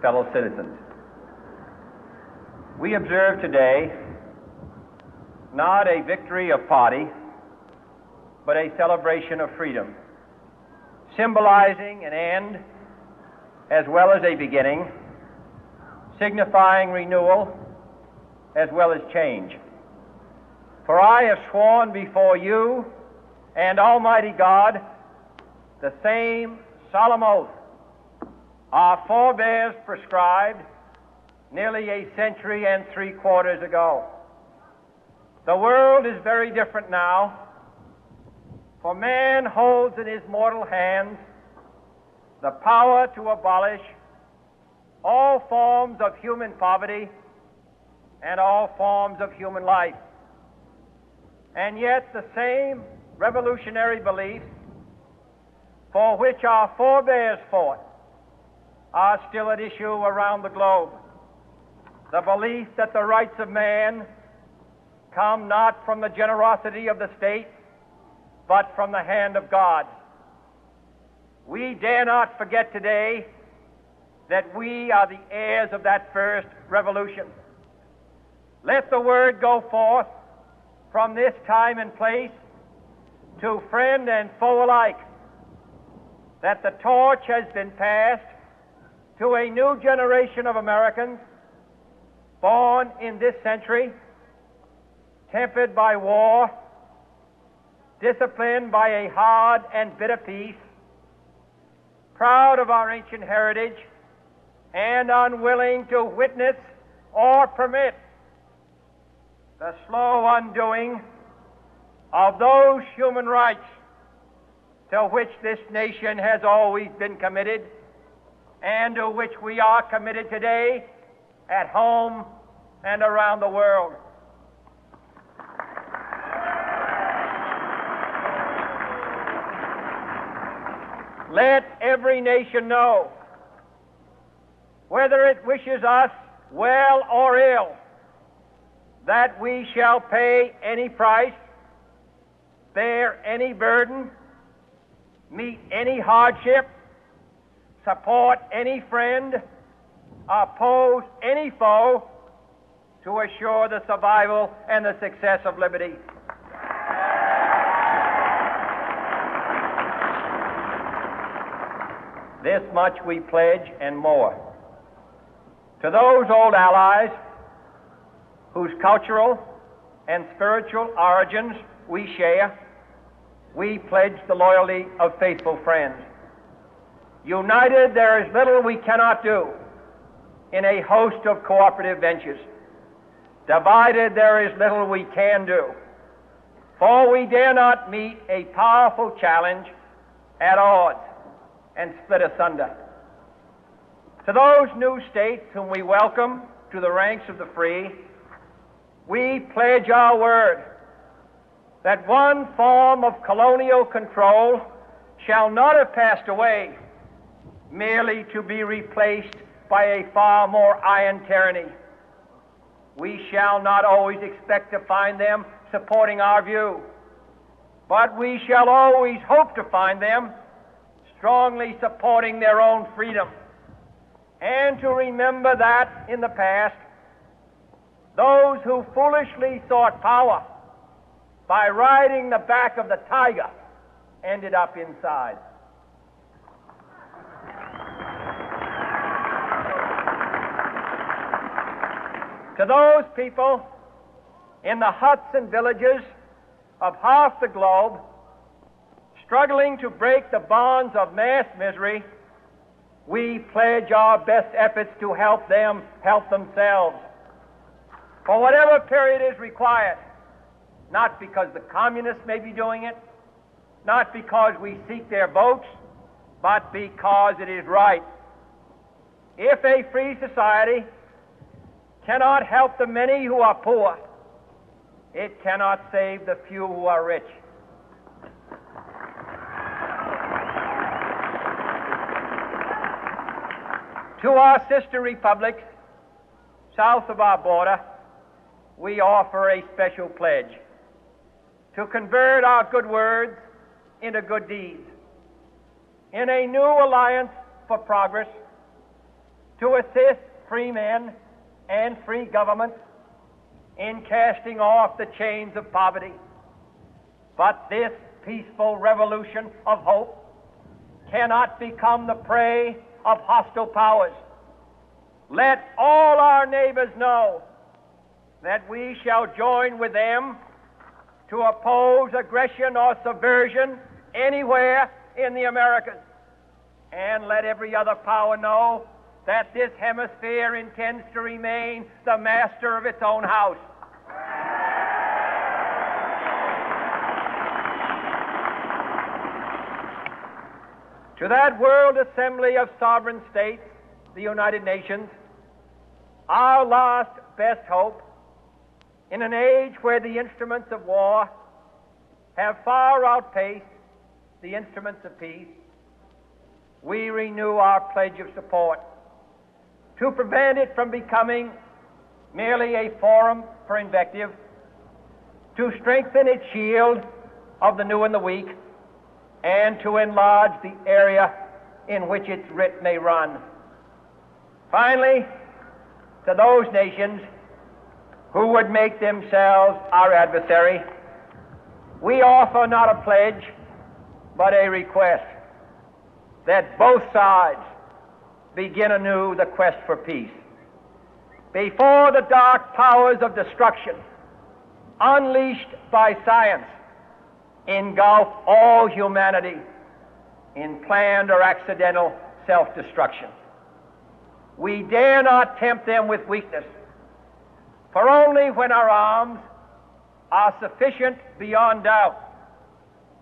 fellow citizens. We observe today not a victory of party, but a celebration of freedom, symbolizing an end as well as a beginning, signifying renewal as well as change. For I have sworn before you and Almighty God the same solemn oath our forebears prescribed nearly a century and 3/4 ago. The world is very different now, for man holds in his mortal hands the power to abolish all forms of human poverty and all forms of human life. And yet the same revolutionary beliefs for which our forebears fought are still at issue around the globe. The belief that the rights of man come not from the generosity of the state, but from the hand of God. We dare not forget today that we are the heirs of that first revolution. Let the word go forth from this time and place to friend and foe alike that the torch has been passed to a new generation of Americans born in this century, tempered by war, disciplined by a hard and bitter peace, proud of our ancient heritage, and unwilling to witness or permit the slow undoing of those human rights to which this nation has always been committed and to which we are committed today at home and around the world. Let every nation know, whether it wishes us well or ill, that we shall pay any price, bear any burden, meet any hardship, support any friend, oppose any foe to assure the survival and the success of liberty. This much we pledge and more. To those old allies whose cultural and spiritual origins we share, we pledge the loyalty of faithful friends. United, there is little we cannot do in a host of cooperative ventures. Divided, there is little we can do, for we dare not meet a powerful challenge at odds and split asunder. To those new states whom we welcome to the ranks of the free, we pledge our word that one form of colonial control shall not have passed away merely to be replaced by a far more iron tyranny. We shall not always expect to find them supporting our view, but we shall always hope to find them strongly supporting their own freedom, and to remember that in the past, those who foolishly sought power by riding the back of the tiger ended up inside. To those people in the huts and villages of half the globe struggling to break the bonds of mass misery, we pledge our best efforts to help them help themselves for whatever period is required, not because the communists may be doing it, not because we seek their votes, but because it is right. If a free society cannot help the many who are poor, it cannot save the few who are rich. To our sister republics south of our border, we offer a special pledge to convert our good words into good deeds in a new alliance for progress, to assist free men and free governments in casting off the chains of poverty. But this peaceful revolution of hope cannot become the prey of hostile powers. Let all our neighbors know that we shall join with them to oppose aggression or subversion anywhere in the Americas. And let every other power know that this hemisphere intends to remain the master of its own house. To that World Assembly of Sovereign States, the United Nations, our last best hope, in an age where the instruments of war have far outpaced the instruments of peace, we renew our pledge of support to prevent it from becoming merely a forum for invective, to strengthen its shield of the new and the weak, and to enlarge the area in which its writ may run. Finally, to those nations who would make themselves our adversary, we offer not a pledge, but a request that both sides begin anew the quest for peace. Before the dark powers of destruction, unleashed by science, engulf all humanity in planned or accidental self-destruction, we dare not tempt them with weakness, for only when our arms are sufficient beyond doubt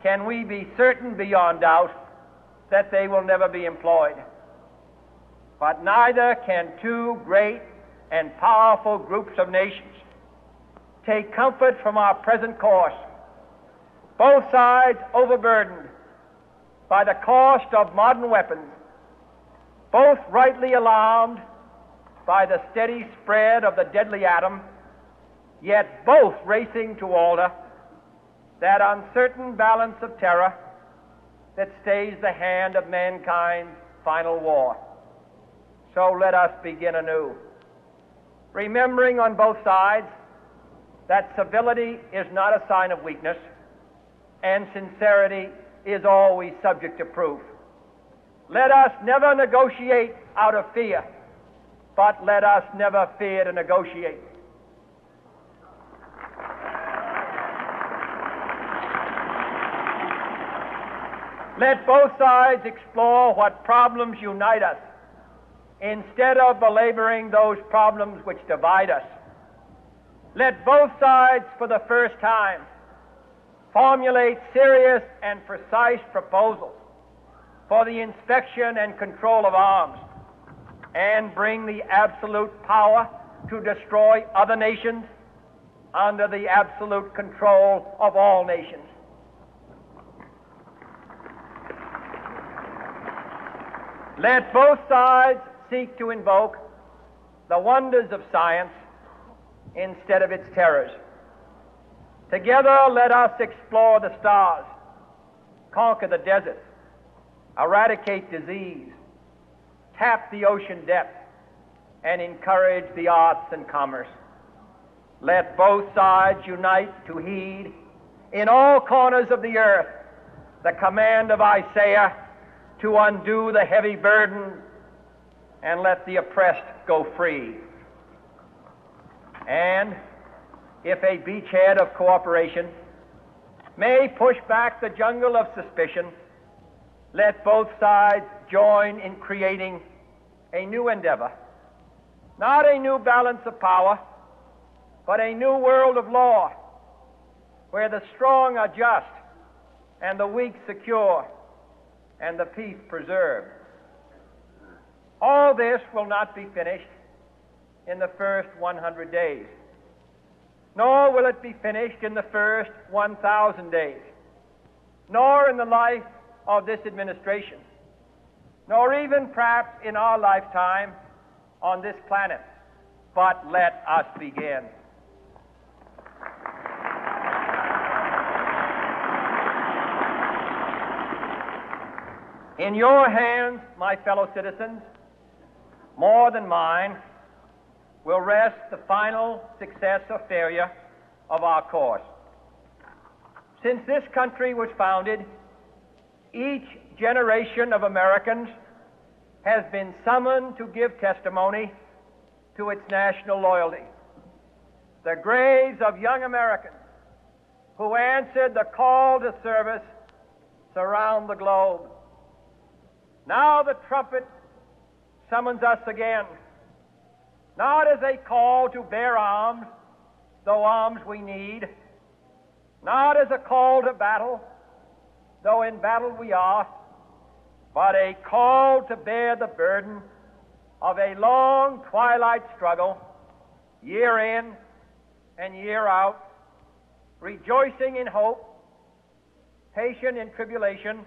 can we be certain beyond doubt that they will never be employed. But neither can two great and powerful groups of nations take comfort from our present course, both sides overburdened by the cost of modern weapons, both rightly alarmed by the steady spread of the deadly atom, yet both racing to alter that uncertain balance of terror that stays the hand of mankind's final war. So let us begin anew, remembering on both sides that civility is not a sign of weakness, and sincerity is always subject to proof. Let us never negotiate out of fear, but let us never fear to negotiate. Let both sides explore what problems unite us, instead of belaboring those problems which divide us. Let both sides, for the first time, formulate serious and precise proposals for the inspection and control of arms, and bring the absolute power to destroy other nations under the absolute control of all nations. Let both sides seek to invoke the wonders of science instead of its terrors. Together, let us explore the stars, conquer the deserts, eradicate disease, tap the ocean depths, and encourage the arts and commerce. Let both sides unite to heed in all corners of the earth the command of Isaiah to undo the heavy burden and let the oppressed go free. And if a beachhead of cooperation may push back the jungle of suspicion, let both sides join in creating a new endeavor, not a new balance of power, but a new world of law, where the strong are just and the weak secure and the peace preserved. All this will not be finished in the first 100 days, nor will it be finished in the first 1,000 days, nor in the life of this administration, nor even perhaps in our lifetime on this planet. But let us begin. In your hands, my fellow citizens, more than mine, will rest the final success or failure of our course. Since this country was founded, each generation of Americans has been summoned to give testimony to its national loyalty. The graves of young Americans who answered the call to service surround the globe. Now the trumpet summons us again, not as a call to bear arms, though arms we need, not as a call to battle, though in battle we are, but a call to bear the burden of a long twilight struggle, year in and year out, rejoicing in hope, patient in tribulation,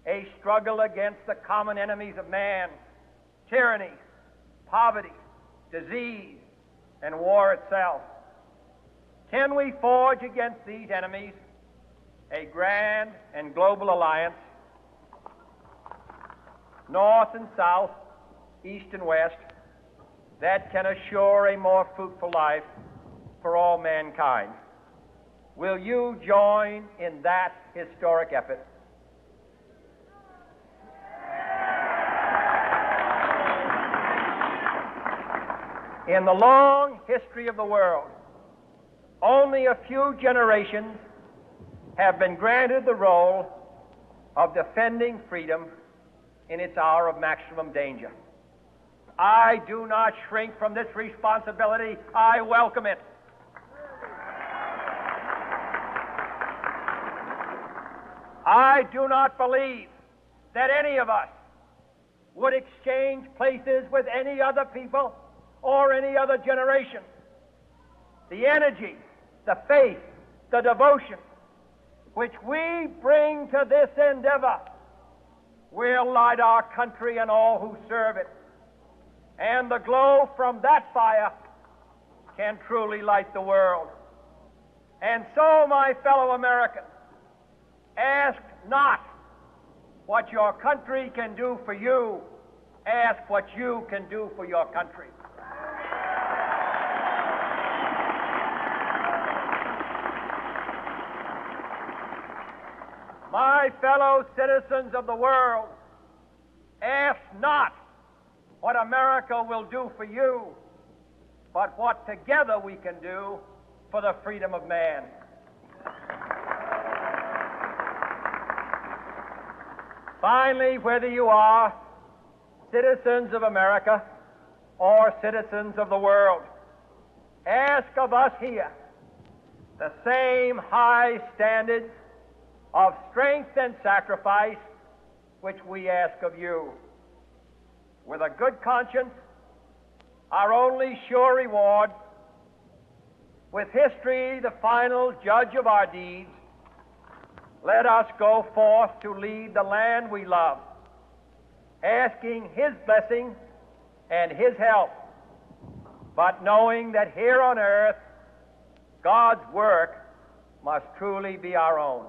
a struggle against the common enemies of man, tyranny, poverty, disease, and war itself. Can we forge against these enemies a grand and global alliance, north and south, east and west, that can assure a more fruitful life for all mankind? Will you join in that historic effort? In the long history of the world, only a few generations have been granted the role of defending freedom in its hour of maximum danger. I do not shrink from this responsibility. I welcome it. I do not believe that any of us would exchange places with any other people or any other generation. The energy, the faith, the devotion which we bring to this endeavor will light our country and all who serve it. And the glow from that fire can truly light the world. And so, my fellow Americans, ask not what your country can do for you. Ask what you can do for your country. My fellow citizens of the world, ask not what America will do for you, but what together we can do for the freedom of man. Finally, whether you are citizens of America or citizens of the world, ask of us here the same high standards of strength and sacrifice which we ask of you. With a good conscience, our only sure reward, with history the final judge of our deeds, let us go forth to lead the land we love, asking His blessing and His help, but knowing that here on earth God's work must truly be our own.